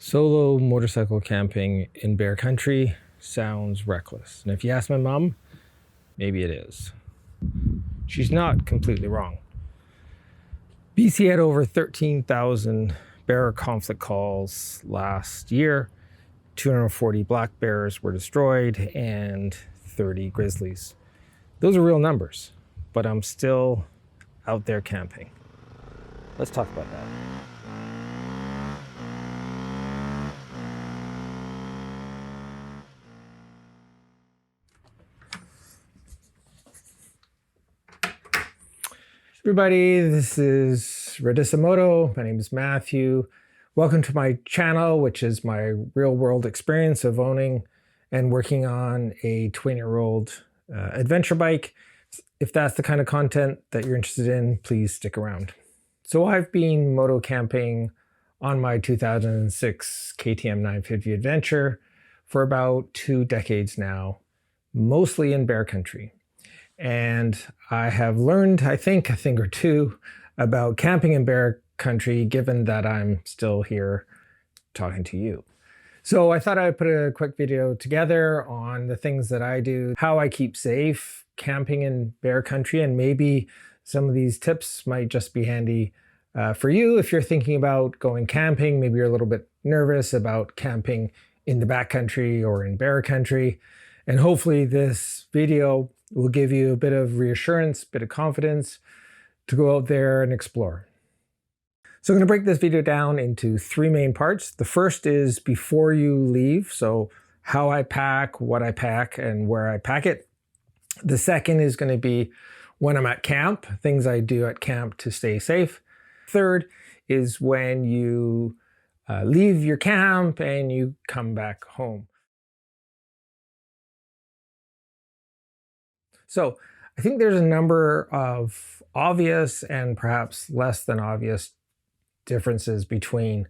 Solo motorcycle camping in bear country sounds reckless. And if you ask my mom, maybe it is. She's not completely wrong. BC had over 13,000 bear conflict calls last year. 240 black bears were destroyed and 30 grizzlies. Those are real numbers, but I'm still out there camping. Let's talk about that. Everybody, this is Roddissimoto. My name is Matthew. Welcome to my channel, which is my real-world experience of owning and working on a 20-year-old adventure bike. If that's the kind of content that you're interested in, please stick around. So I've been moto camping on my 2006 KTM 950 Adventure for about 2 decades now, mostly in bear country. And I have learned, I think, a thing or two about camping in bear country, given that I'm still here talking to you. So I thought I'd put a quick video together on the things that I do, how I keep safe camping in bear country, and maybe some of these tips might just be handy for you if you're thinking about going camping. Maybe you're a little bit nervous about camping in the backcountry or in bear country. And hopefully this video will give you a bit of reassurance, a bit of confidence to go out there and explore. So I'm going to break this video down into 3 main parts. The first is before you leave, so how I pack, what I pack, and where I pack it. The second is going to be when I'm at camp, things I do at camp to stay safe. Third is when you leave your camp and you come back home. So I think there's a number of obvious and perhaps less than obvious differences between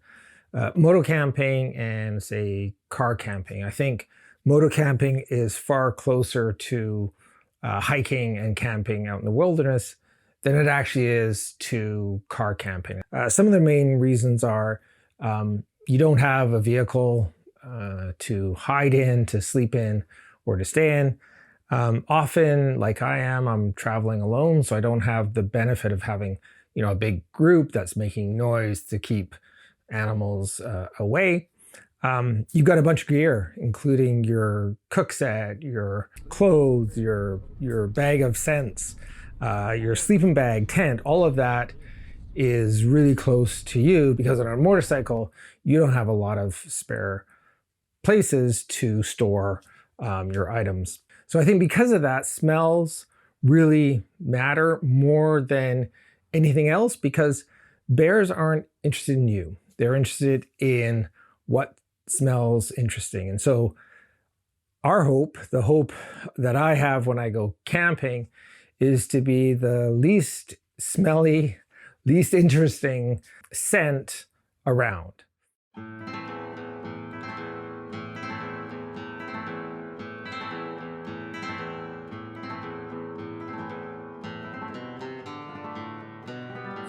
moto camping and, say, car camping. I think moto camping is far closer to hiking and camping out in the wilderness than it actually is to car camping. Some of the main reasons are you don't have a vehicle to hide in, to sleep in, or to stay in. Often, like I am, I'm traveling alone, so I don't have the benefit of having, a big group that's making noise to keep animals away. You've got a bunch of gear, including your cook set, your clothes, your bag of scents, your sleeping bag, tent. All of that is really close to you because on a motorcycle, you don't have a lot of spare places to store your items. So I think because of that, smells really matter more than anything else because bears aren't interested in you. They're interested in what smells interesting. And so our hope, the hope that I have when I go camping, is to be the least smelly, least interesting scent around.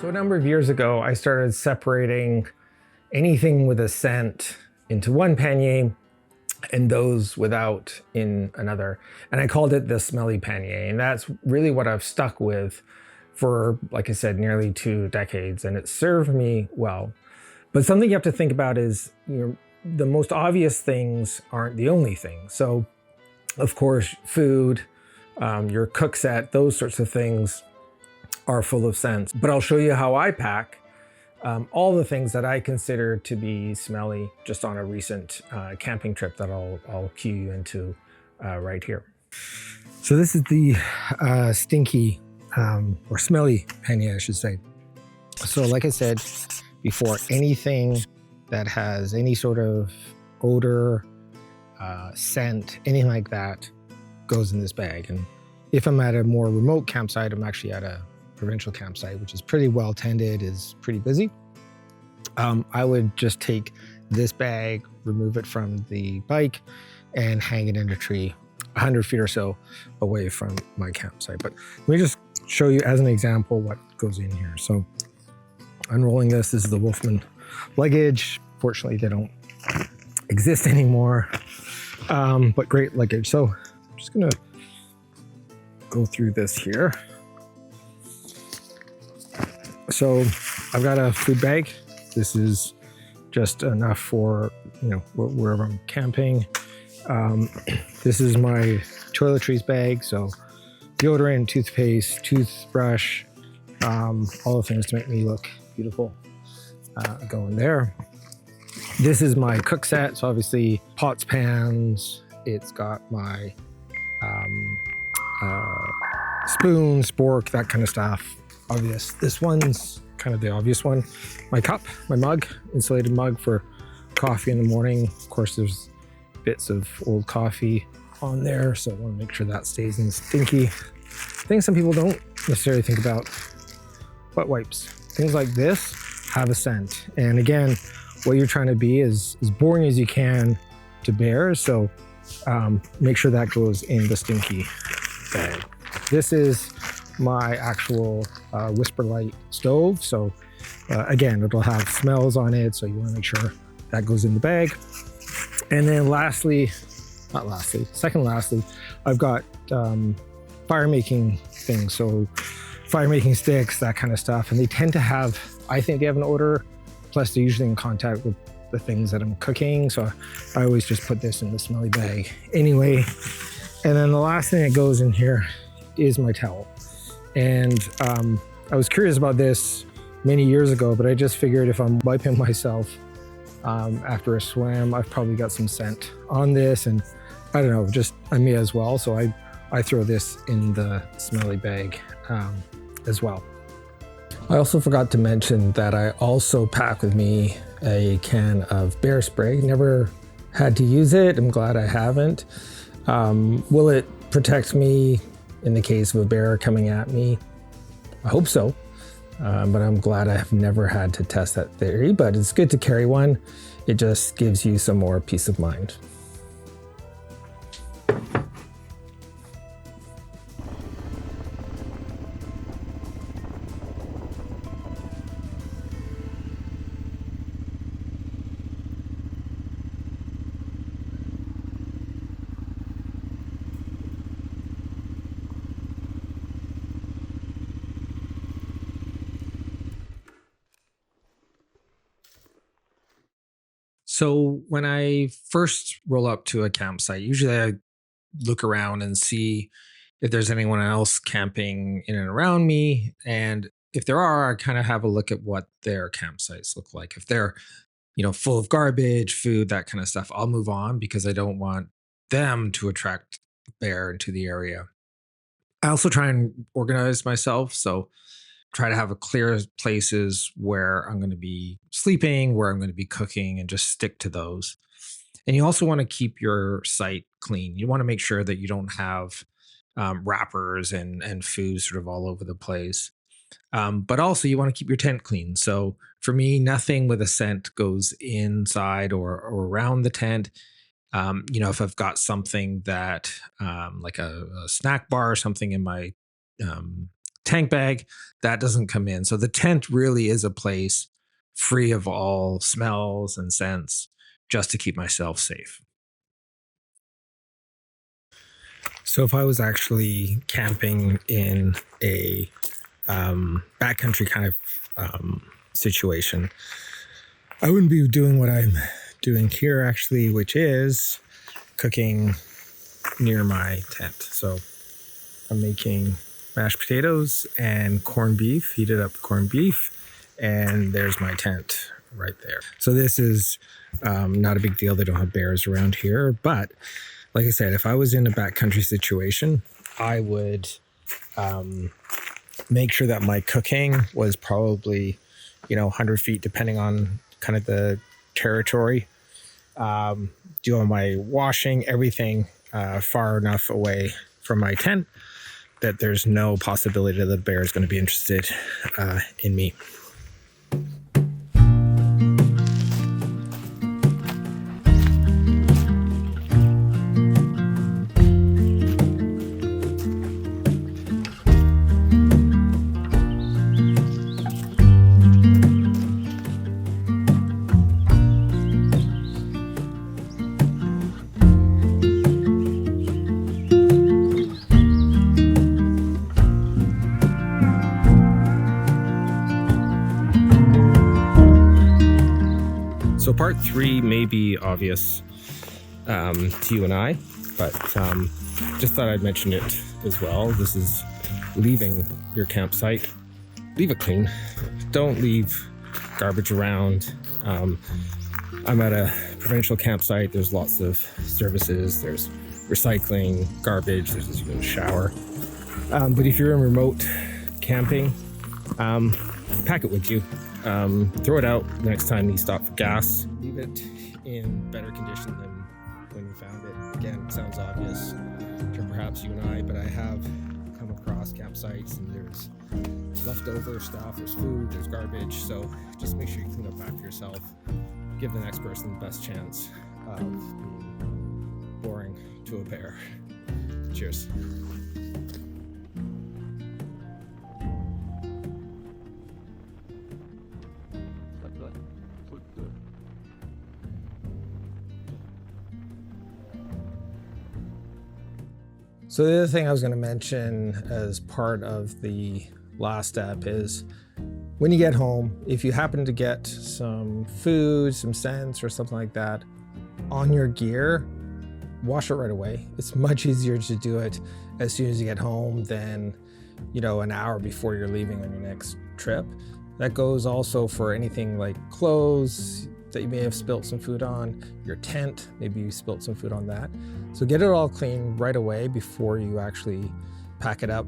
So a number of years ago, I started separating anything with a scent into one pannier and those without in another. And I called it the smelly pannier. And that's really what I've stuck with for, like I said, nearly 2 decades. And it served me well. But something you have to think about is, the most obvious things aren't the only things. So, of course, food, your cook set, those sorts of things are full of scents. But I'll show you how I pack all the things that I consider to be smelly just on a recent camping trip that I'll cue you into right here. So this is the stinky or smelly pannier, I should say. So like I said before, anything that has any sort of odor, scent, anything like that goes in this bag. And if I'm at a more remote campsite, I'm actually at a provincial campsite, which is pretty well tended, is pretty busy. I would just take this bag, remove it from the bike, and hang it in a tree 100 feet or so away from my campsite. But let me just show you as an example what goes in here. So unrolling this is the Wolfman luggage. Fortunately, they don't exist anymore. But great luggage. So I'm just gonna go through this here. So I've got a food bag. This is just enough for, you know, wherever I'm camping. This is my toiletries bag. So deodorant, toothpaste, toothbrush, all the things to make me look beautiful go in there. This is my cook set. So obviously pots, pans. It's got my spoons, fork, that kind of stuff. Obvious. This one's kind of the obvious one. My cup, my mug, insulated mug for coffee in the morning. Of course, there's bits of old coffee on there, so I want to make sure that stays in stinky. Things some people don't necessarily think about. Wet wipes. Things like this have a scent. And again, what you're trying to be is as boring as you can to bears. So make sure that goes in the stinky bag. This is my actual whisper light stove. So again, it'll have smells on it. So you want to make sure that goes in the bag. And then second lastly, I've got fire making things. So fire making sticks, that kind of stuff. And they tend to have, I think they have an odor. Plus they're usually in contact with the things that I'm cooking. So I always just put this in the smelly bag anyway. And then the last thing that goes in here is my towel. And I was curious about this many years ago, but I just figured if I'm wiping myself after a swim, I've probably got some scent on this, and I don't know, just I may as well. So I throw this in the smelly bag as well. I also forgot to mention that I also pack with me a can of bear spray. Never had to use it. I'm glad I haven't. Will it protect me in the case of a bear coming at me? I hope so. But I'm glad I have never had to test that theory, but it's good to carry one. It just gives you some more peace of mind. So when I first roll up to a campsite, usually I look around and see if there's anyone else camping in and around me. And if there are, I kind of have a look at what their campsites look like. If they're, you know, full of garbage, food, that kind of stuff, I'll move on because I don't want them to attract bear into the area. I also try and organize myself. So try to have a clear places where I'm going to be sleeping, where I'm going to be cooking, and just stick to those. And you also want to keep your site clean. You want to make sure that you don't have wrappers and food sort of all over the place. But also you want to keep your tent clean. So for me, nothing with a scent goes inside or around the tent. You know, if I've got something that like a snack bar or something in my tank bag, that doesn't come in. So the tent really is a place free of all smells and scents just to keep myself safe. So if I was actually camping in a backcountry kind of situation, I wouldn't be doing what I'm doing here actually, which is cooking near my tent. So I'm making mashed potatoes and corned beef, heated up corned beef, and there's my tent right there. So this is not a big deal. They don't have bears around here, but like I said, if I was in a backcountry situation, I would make sure that my cooking was probably, 100 feet, depending on kind of the territory. Do all my washing, everything far enough away from my tent that there's no possibility that the bear is going to be interested in me. So part 3 may be obvious to you and I, but just thought I'd mention it as well. This is leaving your campsite. Leave it clean. Don't leave garbage around. I'm at a provincial campsite. There's lots of services. There's recycling, garbage, there's even a shower. But if you're in remote camping, pack it with you. Throw it out the next time you stop for gas. Leave it in better condition than when you found it. Again, it sounds obvious to perhaps you and I, but I have come across campsites and there's leftover stuff, there's food, there's garbage. So just make sure you clean up after yourself. Give the next person the best chance of being boring to a bear. Cheers. So the other thing I was going to mention as part of the last step is when you get home, if you happen to get some food, some scents or something like that on your gear, wash it right away. It's much easier to do it as soon as you get home than, an hour before you're leaving on your next trip. That goes also for anything like clothes that you may have spilt some food on, your tent, maybe you spilt some food on that. So get it all clean right away before you actually pack it up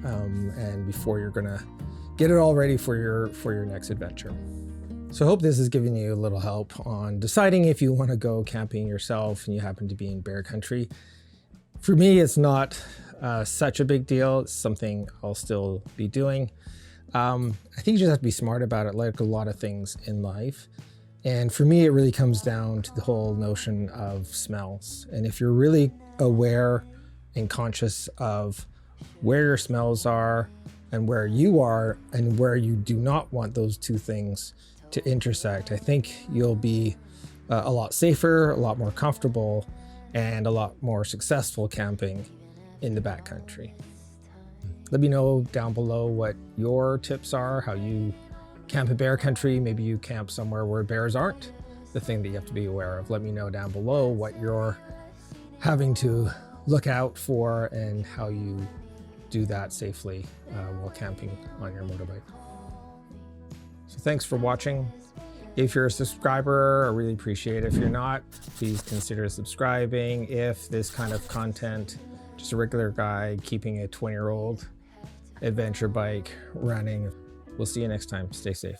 and before you're gonna get it all ready for your next adventure. So I hope this is giving you a little help on deciding if you want to go camping yourself and you happen to be in bear country. For me, it's not such a big deal. It's something I'll still be doing. I think you just have to be smart about it, like a lot of things in life. And for me, it really comes down to the whole notion of smells. And if you're really aware and conscious of where your smells are and where you are and where you do not want those two things to intersect, I think you'll be a lot safer, a lot more comfortable, and a lot more successful camping in the backcountry. Let me know down below what your tips are, how you camp in bear country. Maybe you camp somewhere where bears aren't the thing that you have to be aware of. Let me know down below what you're having to look out for and how you do that safely while camping on your motorbike. So thanks for watching. If you're a subscriber, I really appreciate it. If you're not, please consider subscribing. If this kind of content, just a regular guy keeping a 20-year-old adventure bike running. We'll see you next time. Stay safe.